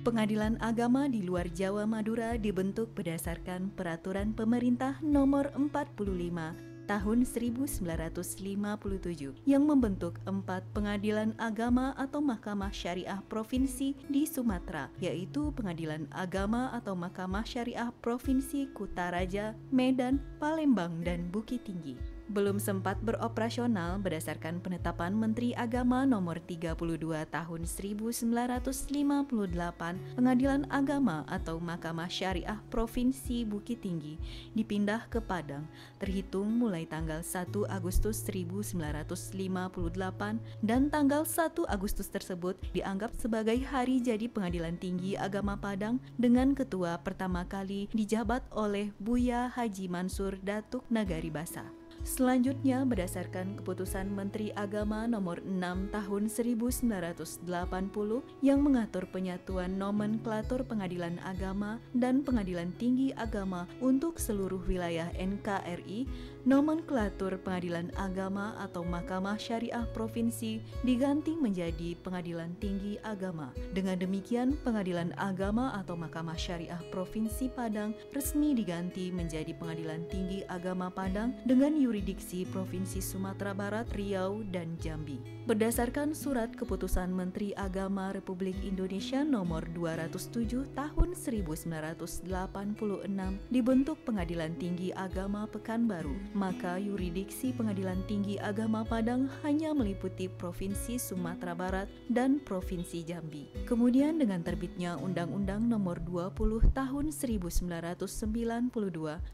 Pengadilan Agama di luar Jawa Madura dibentuk berdasarkan Peraturan Pemerintah Nomor 45 Tahun 1957 yang membentuk 4 pengadilan agama atau Mahkamah Syariah Provinsi di Sumatera, yaitu Pengadilan Agama atau Mahkamah Syariah Provinsi Kutaraja, Medan, Palembang, dan Bukit Tinggi. Belum sempat beroperasional berdasarkan penetapan Menteri Agama Nomor 32 Tahun 1958, Pengadilan Agama atau Mahkamah Syariah Provinsi Bukit Tinggi dipindah ke Padang, terhitung mulai tanggal 1 Agustus 1958 dan tanggal 1 Agustus tersebut dianggap sebagai hari jadi Pengadilan Tinggi Agama Padang dengan ketua pertama kali dijabat oleh Buya Haji Mansur Datuk Nagaribasa. Selanjutnya, berdasarkan Keputusan Menteri Agama Nomor 6 Tahun 1980 yang mengatur penyatuan nomenklatur Pengadilan Agama dan Pengadilan Tinggi Agama untuk seluruh wilayah NKRI, nomenklatur Pengadilan Agama atau Mahkamah Syariah Provinsi diganti menjadi Pengadilan Tinggi Agama. Dengan demikian, Pengadilan Agama atau Mahkamah Syariah Provinsi Padang resmi diganti menjadi Pengadilan Tinggi Agama Padang dengan yurisdiksi Provinsi Sumatera Barat, Riau, dan Jambi. Berdasarkan Surat Keputusan Menteri Agama Republik Indonesia Nomor 207 Tahun 1986 dibentuk Pengadilan Tinggi Agama Pekanbaru, maka yurisdiksi Pengadilan Tinggi Agama Padang hanya meliputi Provinsi Sumatera Barat dan Provinsi Jambi. Kemudian dengan terbitnya Undang-Undang Nomor 20 Tahun 1992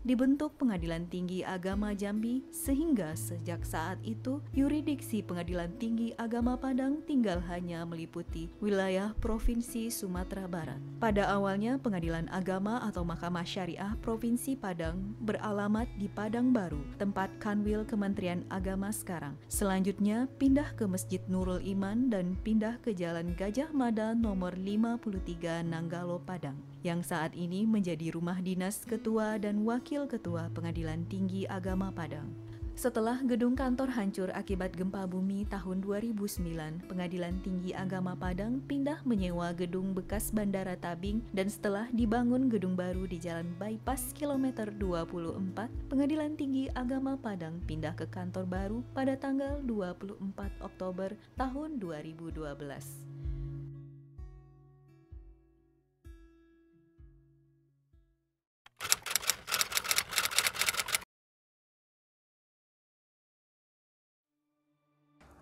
dibentuk Pengadilan Tinggi Agama Jambi, sehingga sejak saat itu yurisdiksi Pengadilan Tinggi Agama Padang tinggal hanya meliputi wilayah Provinsi Sumatera Barat. Pada awalnya Pengadilan Agama atau Mahkamah Syariah Provinsi Padang beralamat di Padang Baru, tempat Kanwil Kementerian Agama sekarang. Selanjutnya pindah ke Masjid Nurul Iman dan pindah ke Jalan Gajah Mada nomor 53 Nanggalo Padang, yang saat ini menjadi rumah dinas Ketua dan Wakil Ketua Pengadilan Tinggi Agama Padang. Setelah gedung kantor hancur akibat gempa bumi tahun 2009, Pengadilan Tinggi Agama Padang pindah menyewa gedung bekas Bandara Tabing, dan setelah dibangun gedung baru di Jalan Bypass kilometer 24, Pengadilan Tinggi Agama Padang pindah ke kantor baru pada tanggal 24 Oktober tahun 2012.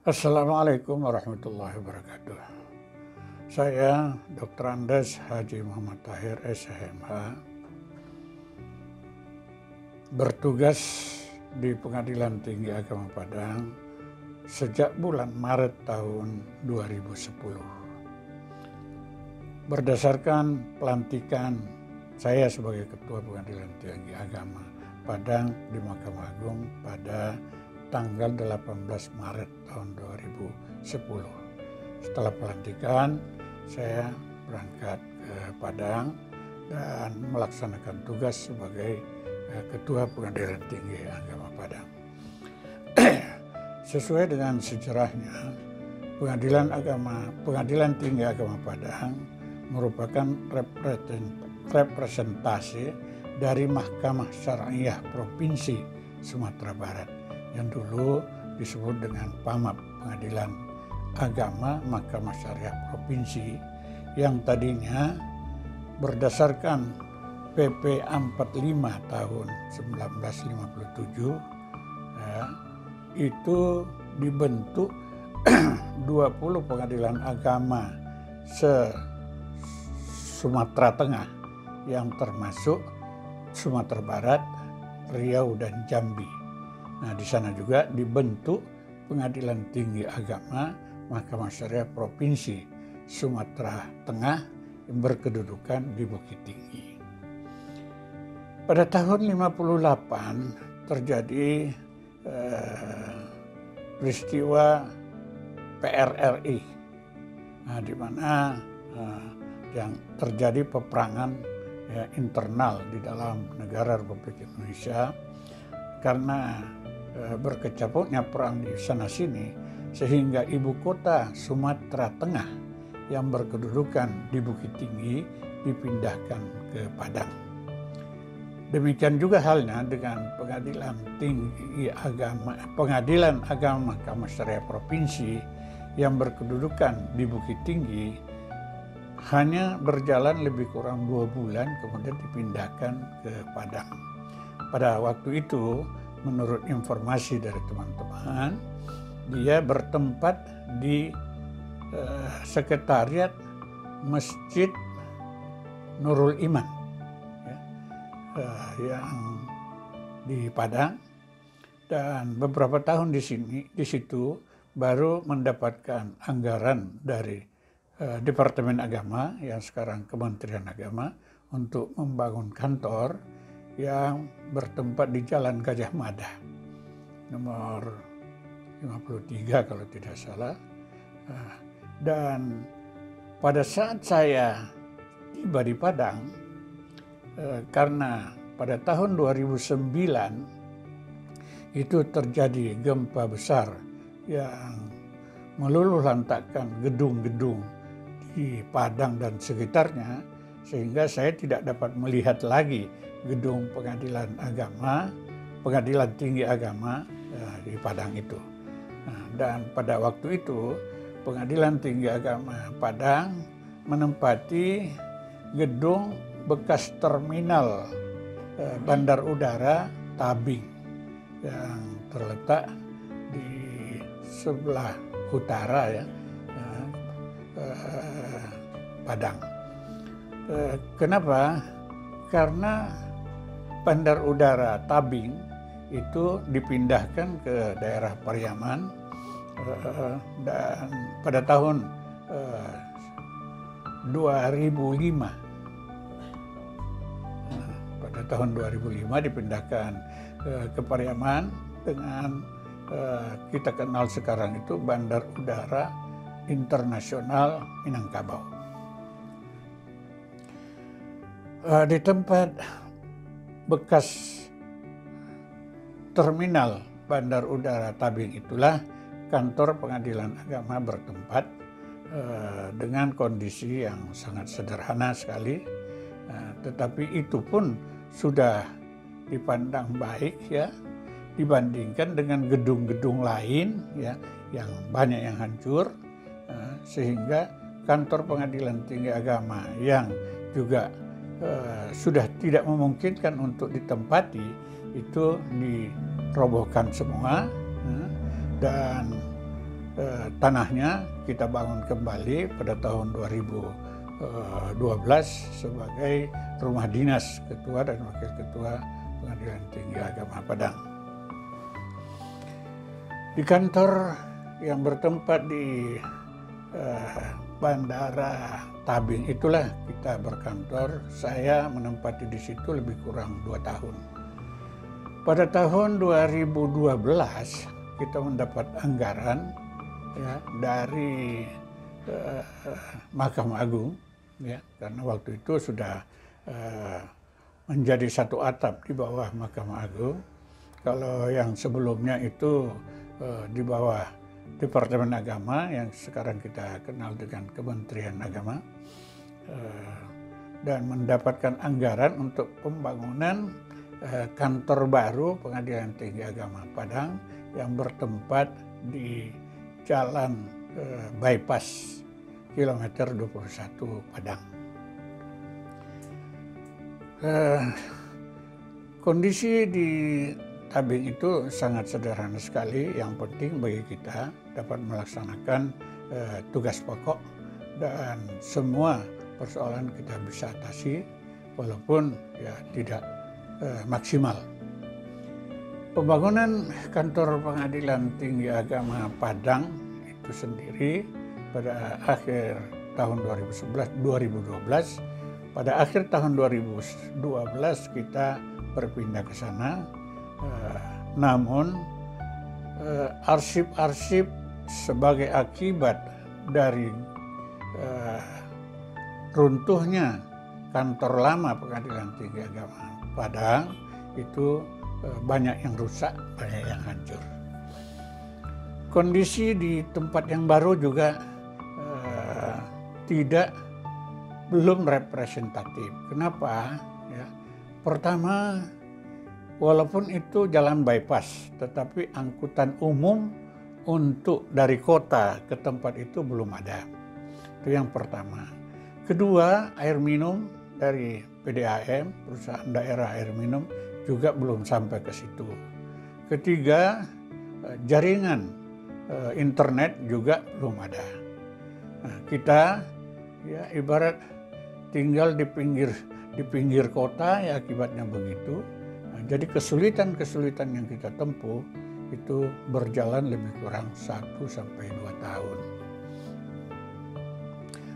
Assalamualaikum warahmatullahi wabarakatuh. Saya Dr. Andes Haji Muhammad Tahir SHMH, bertugas di Pengadilan Tinggi Agama Padang sejak bulan Maret tahun 2010. Berdasarkan pelantikan saya sebagai Ketua Pengadilan Tinggi Agama Padang di Mahkamah Agung pada tanggal 18 Maret tahun 2010. Setelah pelantikan, saya berangkat ke Padang dan melaksanakan tugas sebagai Ketua Pengadilan Tinggi Agama Padang. Sesuai dengan sejarahnya, Pengadilan Tinggi Agama Padang merupakan representasi dari Mahkamah Syariah Provinsi Sumatera Barat yang dulu disebut dengan PAMAP, Pengadilan Agama Mahkamah Syariah Provinsi, yang tadinya berdasarkan PP 45 tahun 1957 ya, itu dibentuk 20 pengadilan agama se-Sumatera Tengah yang termasuk Sumatera Barat, Riau, dan Jambi. Nah, di sana juga dibentuk Pengadilan Tinggi Agama Mahkamah Syariah Provinsi Sumatera Tengah yang berkedudukan di Bukit Tinggi. Pada tahun 58 terjadi peristiwa PRRI, di mana yang terjadi peperangan internal di dalam negara Republik Indonesia karena berkecamuknya perang di sana sini, sehingga ibu kota Sumatera Tengah yang berkedudukan di Bukit Tinggi dipindahkan ke Padang. Demikian juga halnya dengan Pengadilan Agama Mahkamah Syariah Provinsi yang berkedudukan di Bukit Tinggi hanya berjalan lebih kurang 2 bulan kemudian dipindahkan ke Padang. Pada waktu itu, menurut informasi dari teman-teman, dia bertempat di sekretariat Masjid Nurul Iman yang di Padang, dan beberapa tahun di situ baru mendapatkan anggaran dari Departemen Agama yang sekarang Kementerian Agama untuk membangun kantor yang bertempat di Jalan Gajah Mada nomor 53 kalau tidak salah. Dan pada saat saya tiba di Padang, karena pada tahun 2009 itu terjadi gempa besar yang meluluhlantakkan gedung-gedung di Padang dan sekitarnya, sehingga saya tidak dapat melihat lagi gedung Pengadilan Tinggi Agama di Padang itu. Dan pada waktu itu Pengadilan Tinggi Agama Padang menempati gedung bekas terminal Bandar Udara Tabing yang terletak di sebelah utara Padang. Kenapa? Karena Bandar Udara Tabing itu dipindahkan ke daerah Pariaman dan pada tahun 2005 dipindahkan ke Pariaman dengan kita kenal sekarang itu Bandar Udara Internasional Minangkabau. Di tempat bekas terminal Bandar Udara Tabing itulah kantor Pengadilan Agama bertempat dengan kondisi yang sangat sederhana sekali, tetapi itu pun sudah dipandang baik ya dibandingkan dengan gedung-gedung lain ya yang banyak yang hancur, sehingga kantor Pengadilan Tinggi Agama yang juga sudah tidak memungkinkan untuk ditempati itu dirobohkan semua, dan tanahnya kita bangun kembali pada tahun 2012 sebagai rumah dinas ketua dan wakil ketua Pengadilan Tinggi Agama Padang. Di kantor yang bertempat di Bandara Tabing itulah kita berkantor. Saya menempati di situ lebih kurang 2 tahun. Pada tahun 2012 kita mendapat anggaran ya dari Mahkamah Agung ya, karena waktu itu sudah menjadi satu atap di bawah Mahkamah Agung. Kalau yang sebelumnya itu di bawah Departemen Agama yang sekarang kita kenal dengan Kementerian Agama, dan mendapatkan anggaran untuk pembangunan kantor baru Pengadilan Tinggi Agama Padang yang bertempat di Jalan Bypass kilometer 21 Padang. Kondisi di Tabing itu sangat sederhana sekali. Yang penting bagi kita dapat melaksanakan tugas pokok dan semua persoalan kita bisa atasi walaupun ya tidak maksimal. Pembangunan kantor Pengadilan Tinggi Agama Padang itu sendiri pada akhir tahun 2012, pada akhir tahun 2012 kita berpindah ke sana. Namun arsip-arsip sebagai akibat dari runtuhnya kantor lama Pengadilan Tinggi Agama Padang itu banyak yang rusak, banyak yang hancur. Kondisi di tempat yang baru juga belum representatif. Kenapa? Ya, pertama, walaupun itu jalan bypass, tetapi angkutan umum untuk dari kota ke tempat itu belum ada. Itu yang pertama. Kedua, air minum dari PDAM, perusahaan daerah air minum, juga belum sampai ke situ. Ketiga, jaringan internet juga belum ada. Nah, kita ya ibarat tinggal di pinggir kota, ya akibatnya begitu. Nah, jadi kesulitan yang kita tempuh itu berjalan lebih kurang 1 sampai 2 tahun.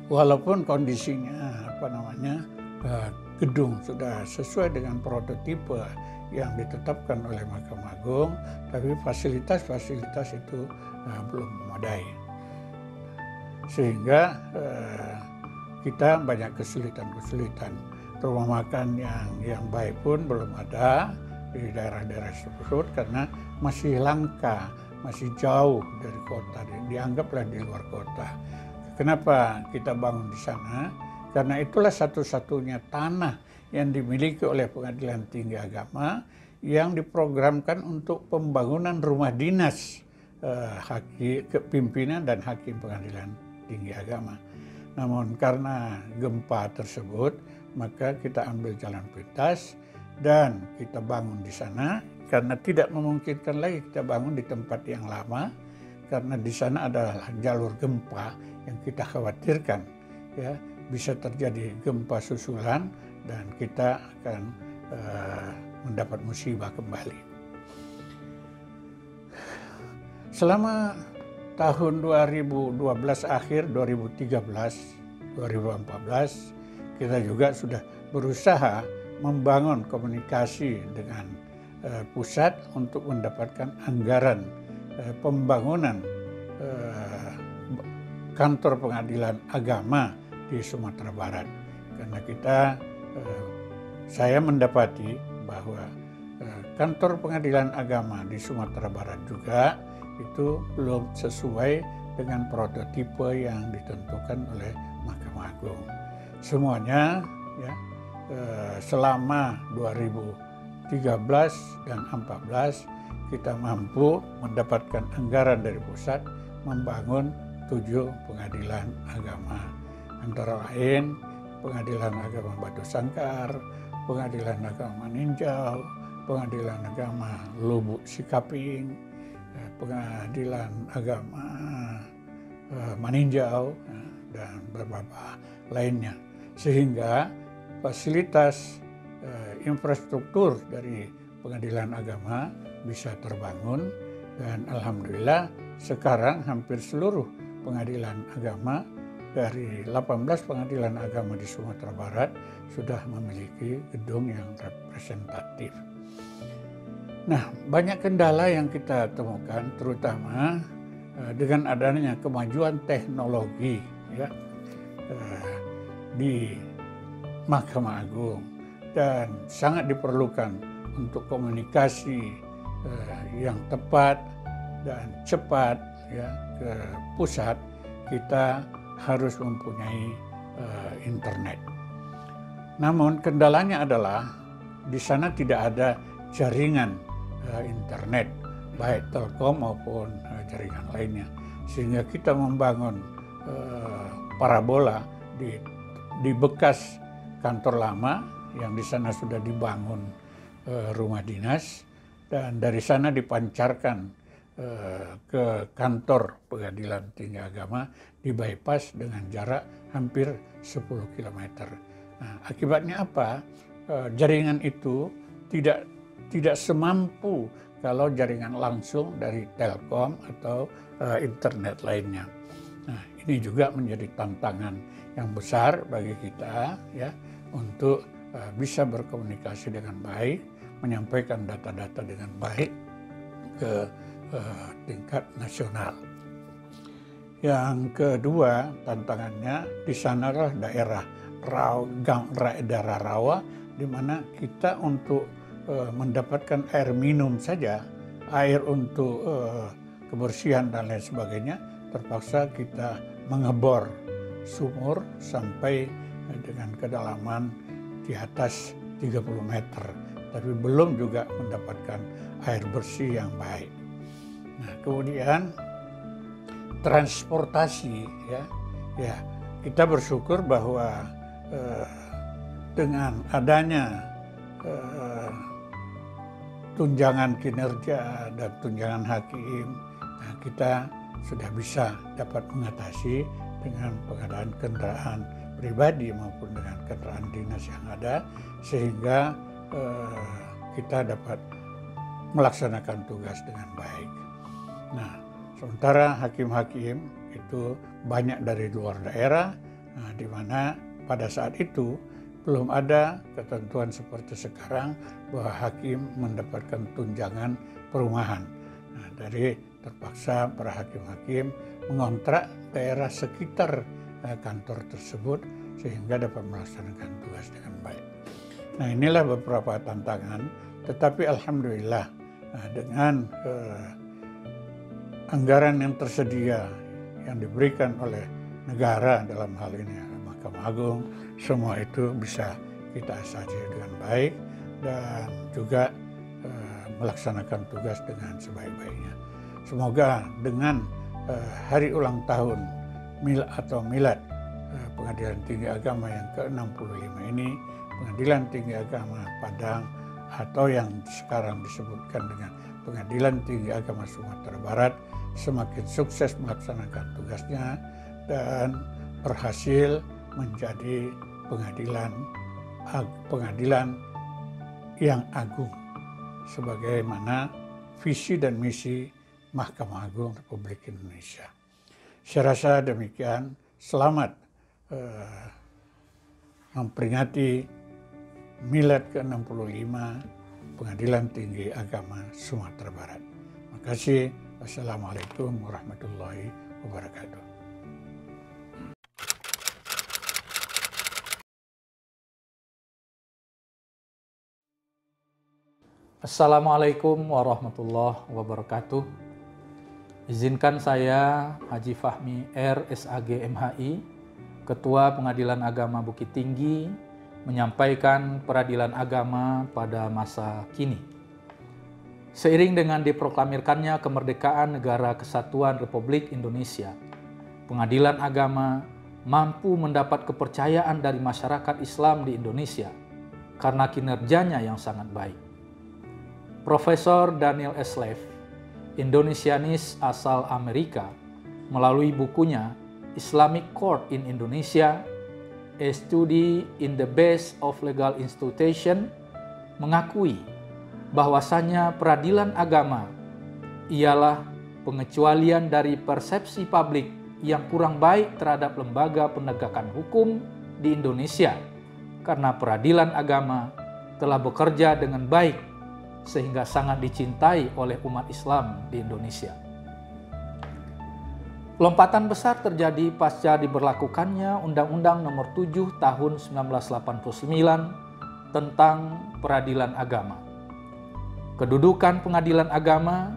Walaupun kondisinya gedung sudah sesuai dengan prototipe yang ditetapkan oleh Mahkamah Agung, tapi fasilitas itu belum memadai. Sehingga kita banyak kesulitan. Rumah makan yang baik pun belum ada di daerah-daerah tersebut karena masih langka, masih jauh dari kota, dianggaplah di luar kota. Kenapa kita bangun di sana? Karena itulah satu-satunya tanah yang dimiliki oleh Pengadilan Tinggi Agama yang diprogramkan untuk pembangunan rumah dinas pimpinan dan hakim Pengadilan Tinggi Agama. Namun karena gempa tersebut, maka kita ambil jalan pintas dan kita bangun di sana karena tidak memungkinkan lagi kita bangun di tempat yang lama karena di sana adalah jalur gempa yang kita khawatirkan ya bisa terjadi gempa susulan dan kita akan mendapat musibah kembali. Selama tahun 2012 akhir 2013 2014 kita juga sudah berusaha membangun komunikasi dengan pusat untuk mendapatkan anggaran pembangunan kantor pengadilan agama di Sumatera Barat. Karena saya mendapati bahwa kantor pengadilan agama di Sumatera Barat juga itu belum sesuai dengan prototipe yang ditentukan oleh Mahkamah Agung. Semuanya ya selama 2013 dan 2014 kita mampu mendapatkan anggaran dari pusat membangun 7 pengadilan agama. Antara lain Pengadilan Agama Batu Sangkar, Pengadilan Agama Maninjau, Pengadilan Agama Lubuk Sikaping, Pengadilan Agama Maninjau, dan beberapa lainnya. Sehingga fasilitas infrastruktur dari pengadilan agama bisa terbangun dan alhamdulillah sekarang hampir seluruh pengadilan agama dari 18 pengadilan agama di Sumatera Barat sudah memiliki gedung yang representatif. Nah, banyak kendala yang kita temukan terutama dengan adanya kemajuan teknologi ya di Mahkamah Agung dan sangat diperlukan untuk komunikasi yang tepat dan cepat ya ke pusat. Kita harus mempunyai internet. Namun kendalanya adalah di sana tidak ada jaringan internet baik Telkom maupun jaringan lainnya, sehingga kita membangun parabola di bekas kantor lama yang di sana sudah dibangun rumah dinas dan dari sana dipancarkan ke kantor Pengadilan Tinggi Agama di bypass dengan jarak hampir 10 km. Nah, akibatnya apa? Jaringan itu tidak semampu kalau jaringan langsung dari Telkom atau internet lainnya. Nah, ini juga menjadi tantangan yang besar bagi kita ya untuk bisa berkomunikasi dengan baik, menyampaikan data-data dengan baik ke tingkat nasional. Yang kedua tantangannya di sanalah daerah rawa di mana kita untuk mendapatkan air minum saja, air untuk kebersihan dan lain sebagainya terpaksa kita mengebor sumur sampai dengan kedalaman di atas 30 meter, tapi belum juga mendapatkan air bersih yang baik. Nah, kemudian transportasi, ya kita bersyukur bahwa dengan adanya tunjangan kinerja dan tunjangan hakim, nah kita sudah bisa dapat mengatasi dengan pengadaan kendaraan pribadi maupun dengan kendaraan dinas yang ada, sehingga kita dapat melaksanakan tugas dengan baik. Nah, sementara hakim-hakim itu banyak dari luar daerah, di mana pada saat itu belum ada ketentuan seperti sekarang bahwa hakim mendapatkan tunjangan perumahan. Nah, dari terpaksa para hakim-hakim mengontrak daerah sekitar kantor tersebut sehingga dapat melaksanakan tugas dengan baik. Nah, inilah beberapa tantangan, tetapi alhamdulillah dengan anggaran yang tersedia yang diberikan oleh negara, dalam hal ini Mahkamah Agung, semua itu bisa kita atasi dengan baik dan juga melaksanakan tugas dengan sebaik-baiknya. Semoga dengan hari ulang tahun milad Pengadilan Tinggi Agama yang ke-65 ini, Pengadilan Tinggi Agama Padang atau yang sekarang disebutkan dengan Pengadilan Tinggi Agama Sumatera Barat semakin sukses melaksanakan tugasnya dan berhasil menjadi pengadilan yang agung sebagaimana visi dan misi Mahkamah Agung Republik Indonesia. Saya rasa demikian. Selamat memperingati milad ke-65 Pengadilan Tinggi Agama Sumatera Barat. Terima kasih. Wassalamualaikum warahmatullahi wabarakatuh. Assalamualaikum warahmatullahi wabarakatuh. Izinkan saya Haji Fahmi R. SAG MHI, Ketua Pengadilan Agama Bukit Tinggi, menyampaikan peradilan agama pada masa kini. Seiring dengan diproklamirkannya kemerdekaan Negara Kesatuan Republik Indonesia, Pengadilan Agama mampu mendapat kepercayaan dari masyarakat Islam di Indonesia karena kinerjanya yang sangat baik. Profesor Daniel S. Leff, Indonesianis asal Amerika, melalui bukunya Islamic Court in Indonesia, A Study in the Base of Legal Institution, mengakui bahwasannya peradilan agama ialah pengecualian dari persepsi publik yang kurang baik terhadap lembaga penegakan hukum di Indonesia, karena peradilan agama telah bekerja dengan baik sehingga sangat dicintai oleh umat Islam di Indonesia. Lompatan besar terjadi pasca diberlakukannya Undang-Undang Nomor 7 Tahun 1989 tentang peradilan agama. Kedudukan pengadilan agama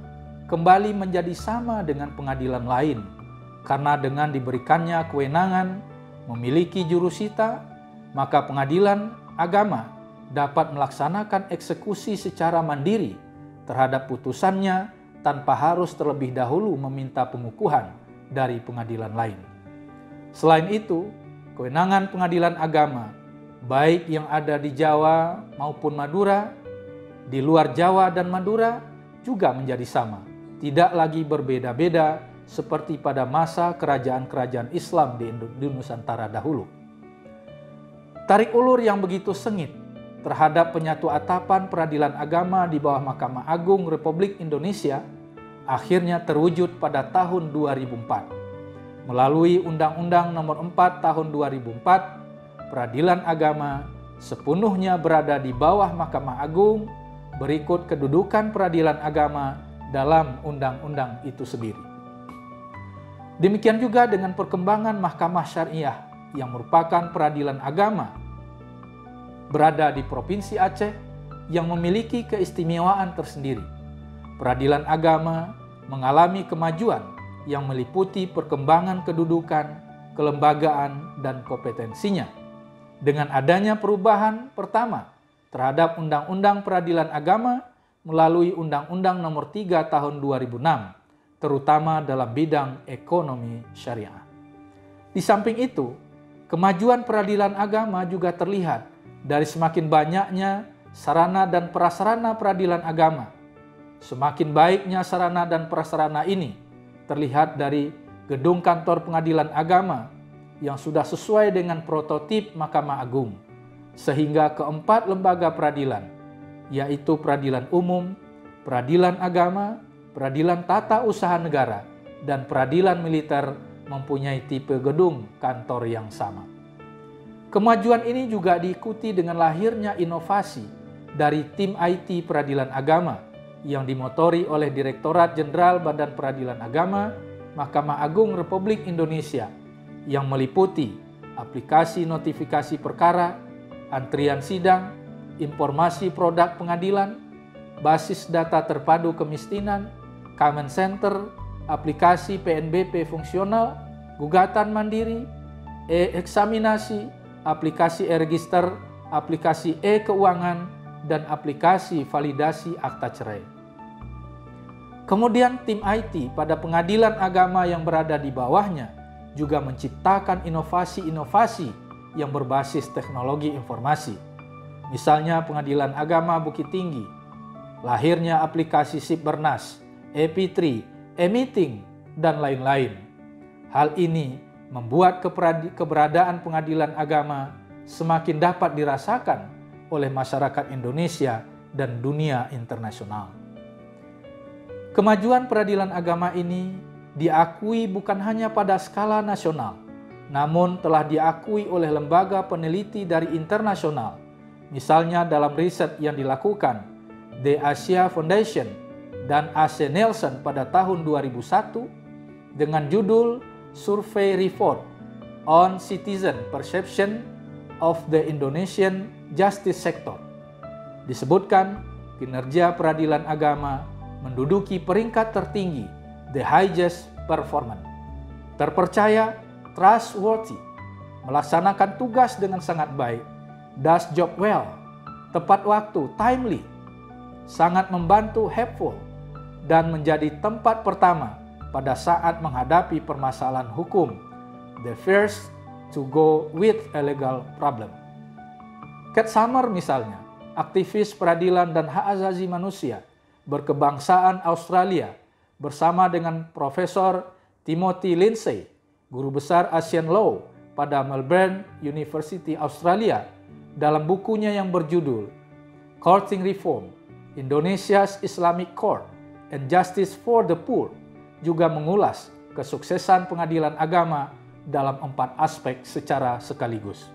kembali menjadi sama dengan pengadilan lain karena dengan diberikannya kewenangan memiliki jurusita, maka pengadilan agama dapat melaksanakan eksekusi secara mandiri terhadap putusannya tanpa harus terlebih dahulu meminta pengukuhan dari pengadilan lain. Selain itu, kewenangan pengadilan agama, baik yang ada di Jawa maupun Madura, di luar Jawa dan Madura juga menjadi sama, tidak lagi berbeda-beda seperti pada masa kerajaan-kerajaan Islam di Nusantara dahulu. Tarik ulur yang begitu sengit terhadap penyatu atapan peradilan agama di bawah Mahkamah Agung Republik Indonesia akhirnya terwujud pada tahun 2004. Melalui Undang-Undang Nomor 4 Tahun 2004, peradilan agama sepenuhnya berada di bawah Mahkamah Agung berikut kedudukan peradilan agama dalam undang-undang itu sendiri. Demikian juga dengan perkembangan Mahkamah Syariah yang merupakan peradilan agama berada di Provinsi Aceh yang memiliki keistimewaan tersendiri. Peradilan agama mengalami kemajuan yang meliputi perkembangan kedudukan, kelembagaan, dan kompetensinya. Dengan adanya perubahan pertama terhadap Undang-Undang Peradilan Agama melalui Undang-Undang Nomor 3 Tahun 2006, terutama dalam bidang ekonomi syariah. Di samping itu, kemajuan peradilan agama juga terlihat dari semakin banyaknya sarana dan prasarana peradilan agama. Semakin baiknya sarana dan prasarana ini terlihat dari gedung kantor pengadilan agama yang sudah sesuai dengan prototip Mahkamah Agung, sehingga keempat lembaga peradilan, yaitu peradilan umum, peradilan agama, peradilan tata usaha negara, dan peradilan militer mempunyai tipe gedung kantor yang sama. Kemajuan ini juga diikuti dengan lahirnya inovasi dari tim IT peradilan agama yang dimotori oleh Direktorat Jenderal Badan Peradilan Agama, Mahkamah Agung Republik Indonesia, yang meliputi aplikasi notifikasi perkara, antrian sidang, informasi produk pengadilan, basis data terpadu kemiskinan, Comment Center, aplikasi PNBP fungsional, gugatan mandiri, e-eksaminasi, aplikasi e-register, aplikasi e-keuangan, dan aplikasi validasi akta cerai. Kemudian tim IT pada pengadilan agama yang berada di bawahnya juga menciptakan inovasi-inovasi yang berbasis teknologi informasi. Misalnya Pengadilan Agama Bukit Tinggi, lahirnya aplikasi Sipbernas, EP3, e-meeting, dan lain-lain. Hal ini membuat keberadaan pengadilan agama semakin dapat dirasakan oleh masyarakat Indonesia dan dunia internasional. Kemajuan peradilan agama ini diakui bukan hanya pada skala nasional, namun telah diakui oleh lembaga peneliti dari internasional, misalnya dalam riset yang dilakukan The Asia Foundation dan AC Nielsen pada tahun 2001 dengan judul Survey Report on Citizen Perception of the Indonesian Justice Sector. Disebutkan kinerja peradilan agama menduduki peringkat tertinggi, the highest performance. Terpercaya, trustworthy, melaksanakan tugas dengan sangat baik, does job well, tepat waktu, timely, sangat membantu, helpful, dan menjadi tempat pertama pada saat menghadapi permasalahan hukum, the first to go with a legal problem. Kat Summer misalnya, aktivis peradilan dan hak asasi manusia berkebangsaan Australia bersama dengan Profesor Timothy Lindsay, guru besar Asian Law pada Melbourne University Australia, dalam bukunya yang berjudul Courting Reform, Indonesia's Islamic Court and Justice for the Poor, juga mengulas kesuksesan pengadilan agama dalam 4 aspek secara sekaligus.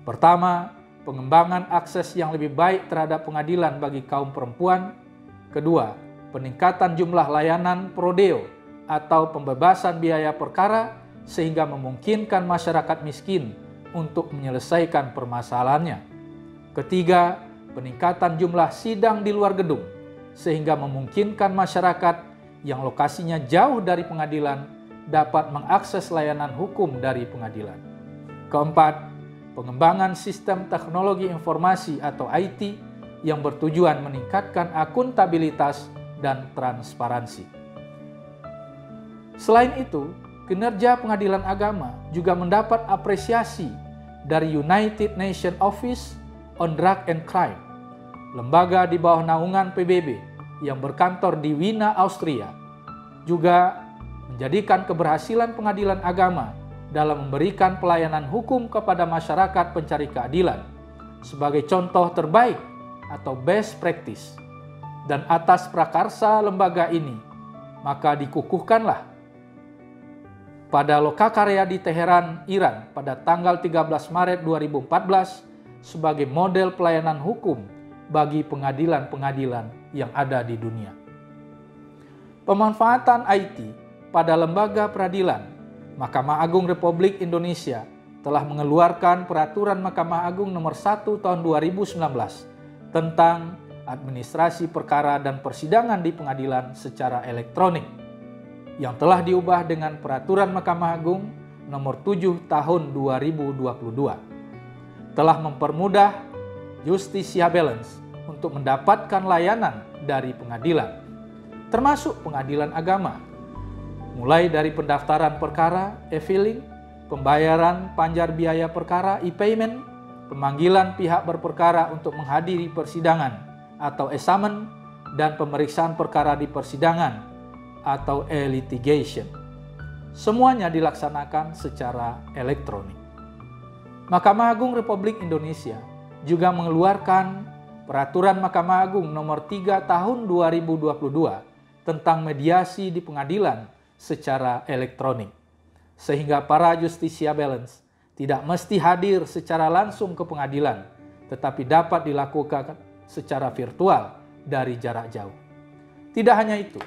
Pertama, pengembangan akses yang lebih baik terhadap pengadilan bagi kaum perempuan. Kedua, peningkatan jumlah layanan prodeo atau pembebasan biaya perkara sehingga memungkinkan masyarakat miskin untuk menyelesaikan permasalahannya. Ketiga, peningkatan jumlah sidang di luar gedung sehingga memungkinkan masyarakat yang lokasinya jauh dari pengadilan dapat mengakses layanan hukum dari pengadilan. Keempat, pengembangan sistem teknologi informasi atau IT yang bertujuan meningkatkan akuntabilitas dan transparansi. Selain itu, kinerja pengadilan agama juga mendapat apresiasi dari United Nations Office on Drug and Crime, lembaga di bawah naungan PBB yang berkantor di Wina, Austria, juga menjadikan keberhasilan pengadilan agama dalam memberikan pelayanan hukum kepada masyarakat pencari keadilan sebagai contoh terbaik atau best practice. Dan atas prakarsa lembaga ini, maka dikukuhkanlah pada Lokakarya di Teheran, Iran pada tanggal 13 Maret 2014 sebagai model pelayanan hukum bagi pengadilan-pengadilan yang ada di dunia. Pemanfaatan IT pada lembaga peradilan, Mahkamah Agung Republik Indonesia telah mengeluarkan Peraturan Mahkamah Agung Nomor 1 Tahun 2019 tentang administrasi perkara dan persidangan di pengadilan secara elektronik, yang telah diubah dengan Peraturan Mahkamah Agung nomor 7 tahun 2022 telah mempermudah justiciabilians untuk mendapatkan layanan dari pengadilan, termasuk pengadilan agama, mulai dari pendaftaran perkara, e-filing, pembayaran panjar biaya perkara, e-payment, pemanggilan pihak berperkara untuk menghadiri persidangan atau e-summon, dan pemeriksaan perkara di persidangan atau e-litigation. Semuanya dilaksanakan secara elektronik. Mahkamah Agung Republik Indonesia juga mengeluarkan Peraturan Mahkamah Agung nomor 3 tahun 2022 tentang mediasi di pengadilan secara elektronik, sehingga para justiciabilians tidak mesti hadir secara langsung ke pengadilan, tetapi dapat dilakukan secara virtual dari jarak jauh. Tidak hanya itu,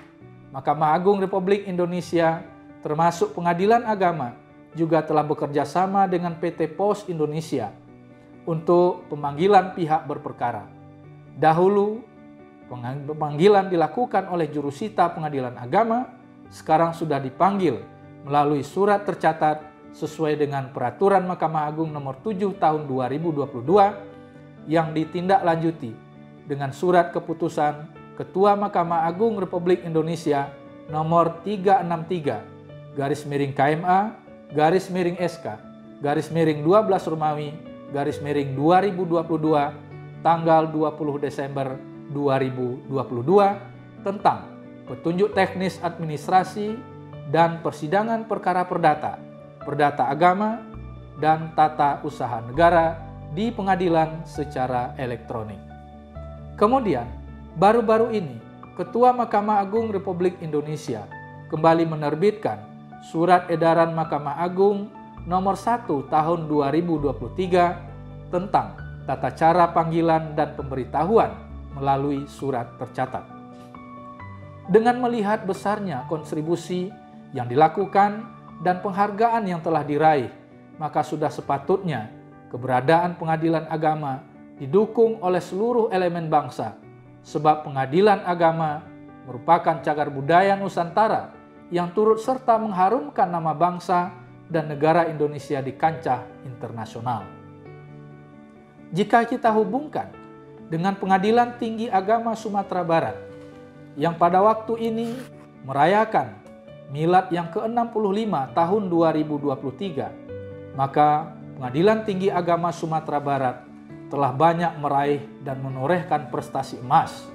Mahkamah Agung Republik Indonesia termasuk Pengadilan Agama juga telah bekerja sama dengan PT Pos Indonesia untuk pemanggilan pihak berperkara. Dahulu, pemanggilan dilakukan oleh jurusita Pengadilan Agama, sekarang sudah dipanggil melalui surat tercatat sesuai dengan Peraturan Mahkamah Agung nomor 7 tahun 2022 yang ditindaklanjuti dengan surat keputusan Ketua Mahkamah Agung Republik Indonesia nomor 363/SK/12 tanggal 20 Desember 2022 tentang petunjuk teknis administrasi dan persidangan perkara perdata, perdata agama, dan tata usaha negara di pengadilan secara elektronik. Kemudian, baru-baru ini, Ketua Mahkamah Agung Republik Indonesia kembali menerbitkan Surat Edaran Mahkamah Agung nomor 1 tahun 2023 tentang tata cara panggilan dan pemberitahuan melalui surat tercatat. Dengan melihat besarnya kontribusi yang dilakukan dan penghargaan yang telah diraih, maka sudah sepatutnya keberadaan pengadilan agama didukung oleh seluruh elemen bangsa, sebab pengadilan agama merupakan cagar budaya Nusantara yang turut serta mengharumkan nama bangsa dan negara Indonesia di kancah internasional. Jika kita hubungkan dengan Pengadilan Tinggi Agama Sumatera Barat yang pada waktu ini merayakan milad yang ke-65 tahun 2023, maka Pengadilan Tinggi Agama Sumatera Barat telah banyak meraih dan menorehkan prestasi emas.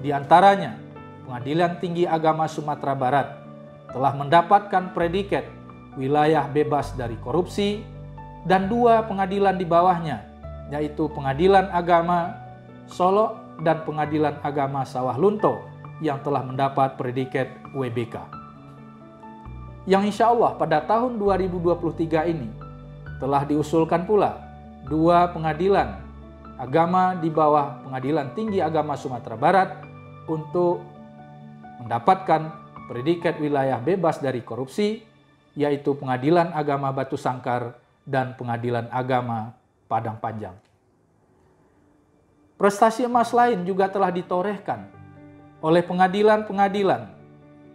Di antaranya, Pengadilan Tinggi Agama Sumatera Barat telah mendapatkan predikat wilayah bebas dari korupsi, dan 2 pengadilan di bawahnya, yaitu Pengadilan Agama Solo dan Pengadilan Agama Sawah Lunto yang telah mendapat predikat WBK. Yang insya Allah pada tahun 2023 ini telah diusulkan pula 2 pengadilan agama di bawah Pengadilan Tinggi Agama Sumatera Barat untuk mendapatkan predikat wilayah bebas dari korupsi, yaitu Pengadilan Agama Batu Sangkar dan Pengadilan Agama Padang Panjang. Prestasi emas lain juga telah ditorehkan oleh pengadilan-pengadilan,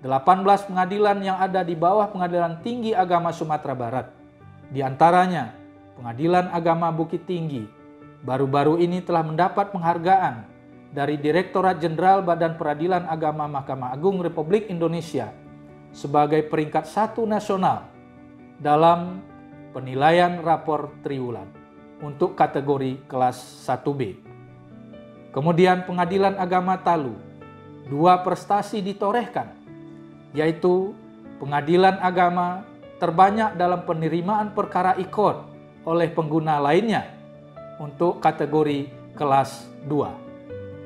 18 pengadilan yang ada di bawah Pengadilan Tinggi Agama Sumatera Barat. Di antaranya, Pengadilan Agama Bukit Tinggi baru-baru ini telah mendapat penghargaan dari Direktorat Jenderal Badan Peradilan Agama Mahkamah Agung Republik Indonesia sebagai peringkat 1 nasional dalam penilaian rapor triwulan untuk kategori kelas 1B. Kemudian Pengadilan Agama Talu, 2 prestasi ditorehkan, yaitu Pengadilan Agama terbanyak dalam penerimaan perkara ICOT oleh pengguna lainnya untuk kategori kelas 2.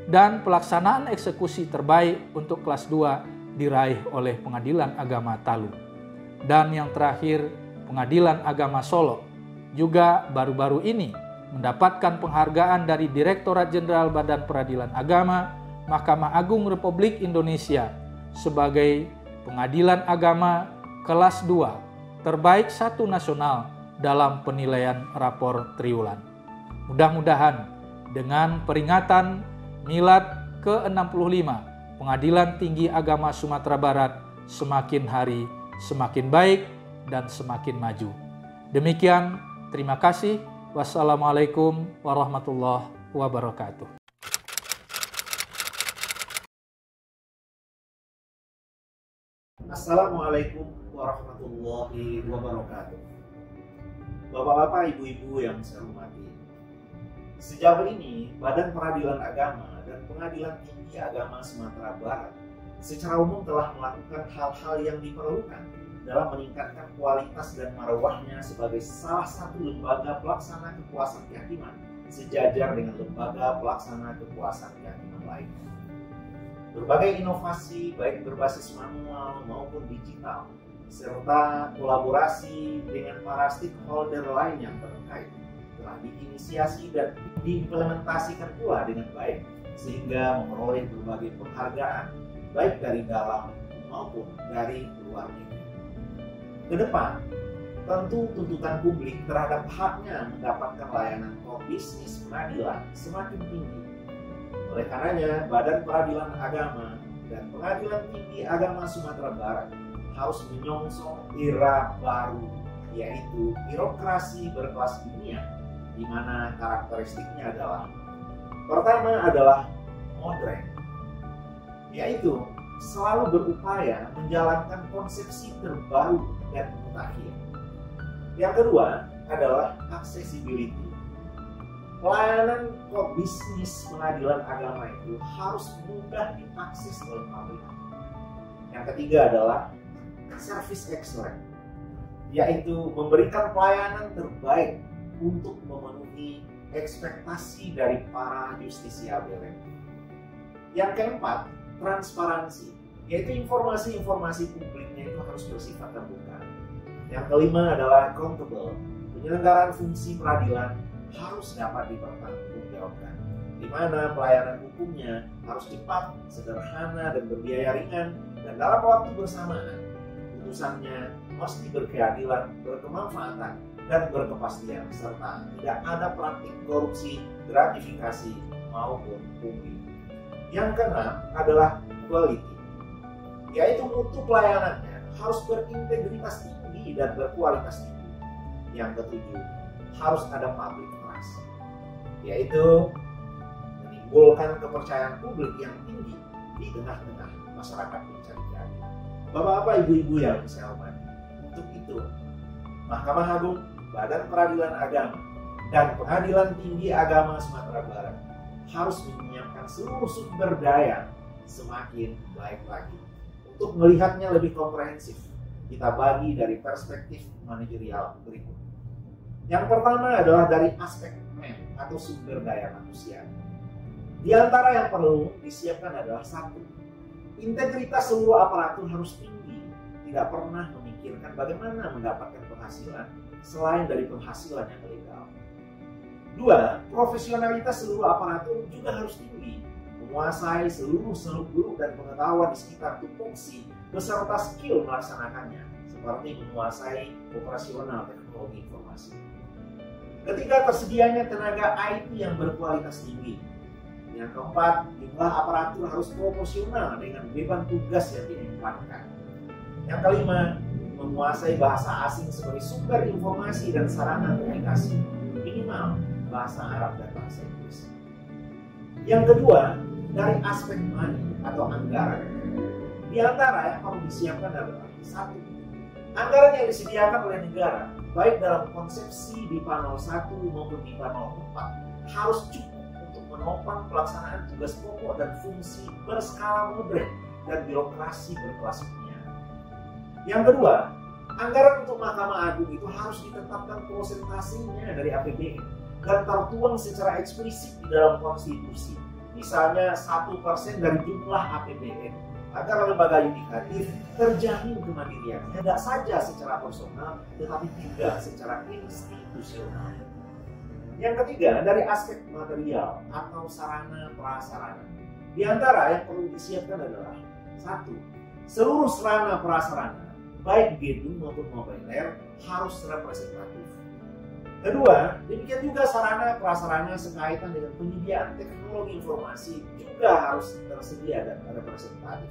Dan pelaksanaan eksekusi terbaik untuk kelas 2 diraih oleh Pengadilan Agama Talu. Dan yang terakhir, Pengadilan Agama Solo juga baru-baru ini mendapatkan penghargaan dari Direktorat Jenderal Badan Peradilan Agama Mahkamah Agung Republik Indonesia sebagai Pengadilan Agama kelas 2 terbaik 1 nasional dalam penilaian rapor triwulan. Mudah-mudahan dengan peringatan milad ke-65 Pengadilan Tinggi Agama Sumatera Barat semakin hari semakin baik dan semakin maju. Demikian, terima kasih. Wassalamualaikum warahmatullahi wabarakatuh. Assalamualaikum warahmatullahi wabarakatuh. Bapak-bapak, ibu-ibu yang saya hormati, sejauh ini Badan Peradilan Agama dan Pengadilan Tinggi Agama Sumatera Barat secara umum telah melakukan hal-hal yang diperlukan dalam meningkatkan kualitas dan marwahnya sebagai salah satu lembaga pelaksana kekuasaan kehakiman sejajar dengan lembaga pelaksana kekuasaan kehakiman lainnya. Berbagai inovasi baik berbasis manual maupun digital serta kolaborasi dengan para stakeholder lain yang terkait telah diinisiasi dan diimplementasikan pula dengan baik sehingga memperoleh berbagai penghargaan baik dari dalam maupun dari luar negeri. Ke depan, tentu tuntutan publik terhadap haknya mendapatkan layanan core bisnis pengadilan semakin tinggi. Oleh karenanya, Badan Peradilan Agama dan Pengadilan Tinggi Agama Sumatera Barat harus menyongsong era baru, yaitu birokrasi berkelas dunia, di mana karakteristiknya adalah pertama adalah modern, yaitu selalu berupaya menjalankan konsepsi terbaru dan mutakhir. Yang kedua adalah accessibility. Pelayanan core bisnis pengadilan agama itu harus mudah diakses oleh publik. Yang ketiga adalah service excellence, yaitu memberikan pelayanan terbaik untuk memenuhi ekspektasi dari para justisiabel. Yang keempat, transparansi, yaitu informasi-informasi publiknya itu harus bersifat terbuka. Yang kelima adalah accountable, penyelenggaraan fungsi peradilan harus dapat dipertanggungjawabkan, di mana pelayanan hukumnya harus cepat, sederhana, dan berbiaya ringan, dan dalam waktu bersamaan. Putusannya mesti berkeadilan, berkemanfaatan, dan berkepastian, serta tidak ada praktik korupsi, gratifikasi, maupun pungli. Yang keenam adalah quality, yaitu mutu pelayanannya harus berintegritas tinggi dan berkualitas tinggi. Yang ketujuh, harus ada public trust, yaitu menimbulkan kepercayaan publik yang tinggi di tengah-tengah masyarakat mencari keadilan. Bapak-bapak, ibu-ibu yang saya hormati, untuk itu Mahkamah Agung, Badan Peradilan Agama, dan Pengadilan Tinggi Agama Sumatera Barat harus menyiapkan seluruh sumber daya semakin baik lagi. Untuk melihatnya lebih komprehensif, kita bagi dari perspektif manajerial berikut. Yang pertama adalah dari aspek atau sumber daya manusia. Di antara yang perlu disiapkan adalah satu, integritas seluruh aparatur harus tinggi, tidak pernah memikirkan bagaimana mendapatkan penghasilan selain dari penghasilan yang legal. Dua, profesionalitas seluruh aparatur juga harus tinggi, menguasai seluruh seluk-beluk dan pengetahuan di sekitar tupoksi beserta skill melaksanakannya, seperti menguasai operasional teknologi informasi. Ketiga, tersedianya tenaga IT yang berkualitas tinggi. Yang keempat, jumlah aparatur harus proporsional dengan beban tugas yang diembankan. Yang kelima, menguasai bahasa asing sebagai sumber informasi dan sarana komunikasi, minimal bahasa Arab dan bahasa Inggris. Yang kedua, dari aspek money atau anggaran. Di antara yang perlu disiapkan adalah satu, anggaran yang disediakan oleh negara, baik dalam konsepsi DIPA 01 maupun DIPA 04, harus cukup untuk menopang pelaksanaan tugas pokok dan fungsi berskala modern dan birokrasi berkelas dunia. Yang kedua, anggaran untuk Mahkamah Agung itu harus ditetapkan prosentasenya dari APBN dan tertuang secara eksplisit di dalam konstitusi, misalnya 1% dari jumlah APBN, agar lembaga yudikatif terjamin kemandiriannya tidak saja secara personal tetapi juga secara institusional. Yang ketiga, dari aspek material atau sarana prasarana. Di antara yang perlu disiapkan adalah satu, seluruh sarana prasarana baik gedung maupun mobiler harus representatif. Kedua, demikian juga sarana prasarana sekaitan dengan penyediaan teknologi informasi juga harus tersedia dan representatif.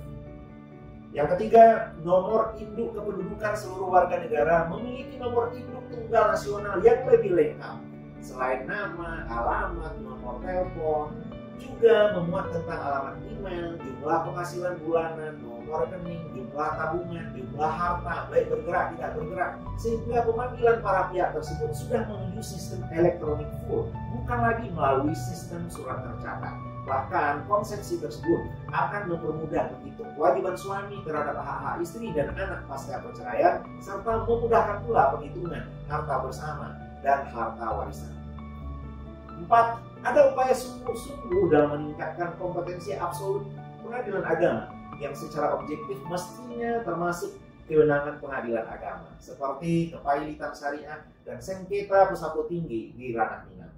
Yang ketiga, nomor induk kependudukan seluruh warga negara memiliki nomor induk tunggal nasional yang lebih lengkap. Selain nama, alamat, nomor telepon, juga memuat tentang alamat email, jumlah penghasilan bulanan, nomor rekening, jumlah tabungan, jumlah harta, baik bergerak tidak bergerak, sehingga pemanggilan para pihak tersebut sudah menuju sistem elektronik full, bukan lagi melalui sistem surat tercatat. Bahkan konsepsi tersebut akan mempermudah menghitung kewajiban suami terhadap hak-hak istri dan anak pasca perceraian, serta memudahkan pula penghitungan harta bersama dan harta warisan. 4. Ada upaya sungguh-sungguh dalam meningkatkan kompetensi absolut pengadilan agama yang secara objektif mestinya termasuk kewenangan pengadilan agama, seperti kepailitan syariah dan sengketa pesako tinggi di ranah minang.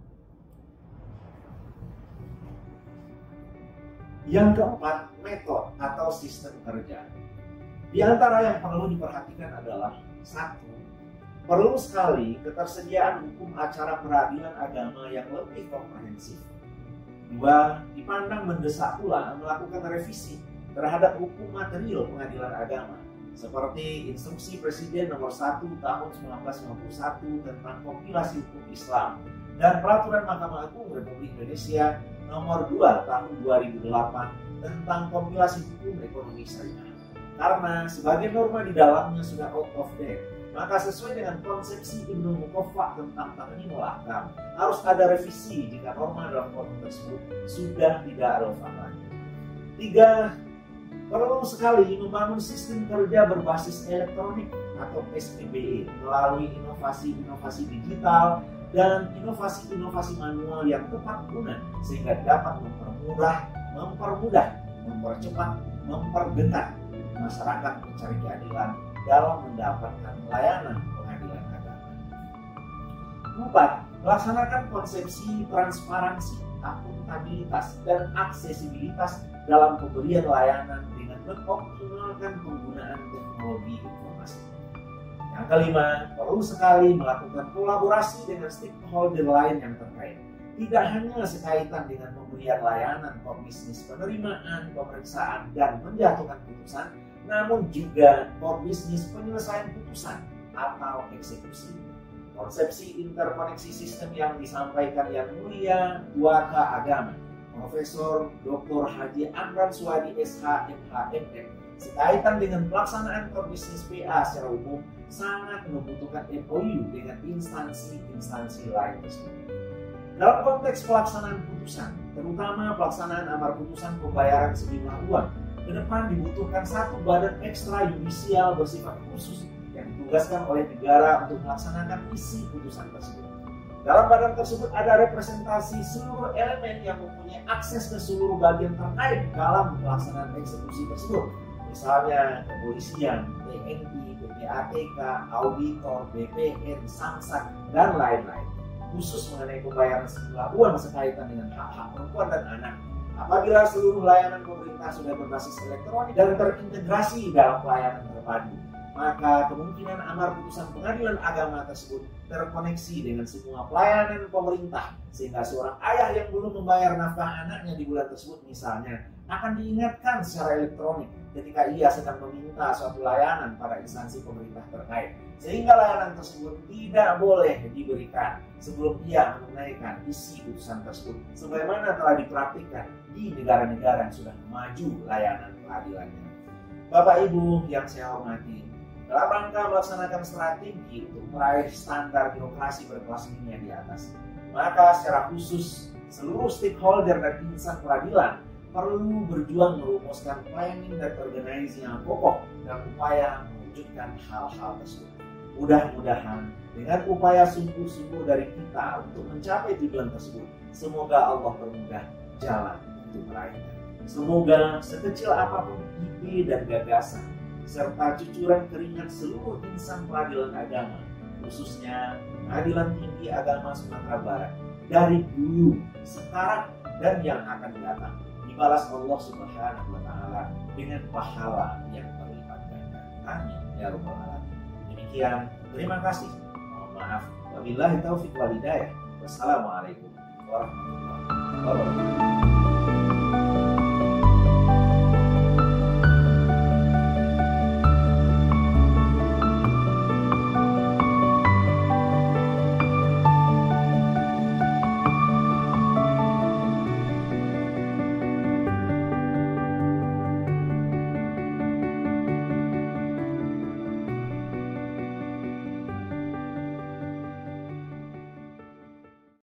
Yang keempat, metode atau sistem kerja. Di antara yang perlu diperhatikan adalah 1. Perlu sekali ketersediaan hukum acara peradilan agama yang lebih komprehensif. 2. Dipandang mendesak pula melakukan revisi terhadap hukum material pengadilan agama, seperti Instruksi Presiden Nomor 1 Tahun 1951 tentang kompilasi hukum Islam dan Peraturan Mahkamah Agung Republik Indonesia Nomor 2 Tahun 2008 tentang kompilasi hukum ekonomi syariah. Karena sebagian norma di dalamnya sudah out of date, maka sesuai dengan konsepsi Ibnu Muqaffa tentang Taqnimul Ahkam, harus ada revisi jika norma dalam kodam tersebut sudah tidak relevan lagi. 3. Perlu sekali membangun sistem kerja berbasis elektronik atau SPBE melalui inovasi-inovasi digital dan inovasi-inovasi manual yang tepat guna sehingga dapat mempermudah, mempercepat, memperdekat masyarakat mencari keadilan dalam mendapatkan layanan pengadilan agama. 4. Melaksanakan konsepsi transparansi, akuntabilitas, dan aksesibilitas dalam pemberian layanan dengan mengoptimalkan penggunaan teknologi informasi. Yang kelima, perlu sekali melakukan kolaborasi dengan stakeholder lain yang terkait. Tidak hanya sekaitan dengan pemberian layanan bisnis penerimaan, pemeriksaan, dan menjatuhkan putusan, namun juga bisnis penyelesaian putusan atau eksekusi. Konsepsi interkoneksi sistem yang disampaikan Yang Mulia Duaka Agama, Profesor Dr. Haji Amran Suwadi SH MHMM, sekaitan dengan pelaksanaan bisnis PA secara umum sangat membutuhkan MOU dengan instansi-instansi lain tersebut. Dalam konteks pelaksanaan putusan, terutama pelaksanaan amar putusan pembayaran sejumlah uang, ke depan dibutuhkan satu badan ekstra yudisial bersifat khusus yang ditugaskan oleh negara untuk melaksanakan isi putusan tersebut. Dalam badan tersebut ada representasi seluruh elemen yang mempunyai akses ke seluruh bagian terkait dalam pelaksanaan eksekusi tersebut. Misalnya kepolisian, TNI, PPATK, auditor, BPN, Samsat, dan lain-lain. Khusus mengenai pembayaran sejumlah uang sekaitan dengan hak-hak perempuan dan anak. Apabila seluruh layanan pemerintah sudah berbasis elektronik dan terintegrasi dalam pelayanan terpadu, maka kemungkinan amar putusan pengadilan agama tersebut terkoneksi dengan semua pelayanan pemerintah, sehingga seorang ayah yang belum membayar nafkah anaknya di bulan tersebut misalnya akan diingatkan secara elektronik ketika ia sedang meminta suatu layanan pada instansi pemerintah terkait, sehingga layanan tersebut tidak boleh diberikan sebelum ia menunaikan isi putusan tersebut, sebagaimana telah dipraktikkan di negara-negara yang sudah maju layanan peradilannya. Bapak Ibu yang saya hormati, dalam rangka melaksanakan strategi untuk meraih standar birokrasi berkelas dunia di atas, maka secara khusus seluruh stakeholder dan insan peradilan perlu berjuang merumuskan planning dan organizing yang kokoh dalam upaya mewujudkan hal-hal tersebut. Mudah-mudahan dengan upaya sungguh-sungguh dari kita untuk mencapai tujuan tersebut, semoga Allah permudah jalan untuk meraihnya. Semoga sekecil apapun ide dan gagasan serta cucuran keringat seluruh insan peradilan agama, khususnya Pengadilan Tinggi Agama Sumatera Barat, dari dulu, sekarang, dan yang akan datang, dibalas Allah Subhanahu wa Ta'ala dengan pahala yang berlipat ganda. Amin ya rabbal alamin. Demikian, terima kasih. Mohon maaf. Wabillahi taufiq wal hidayah. Wassalamualaikum warahmatullahi wabarakatuh.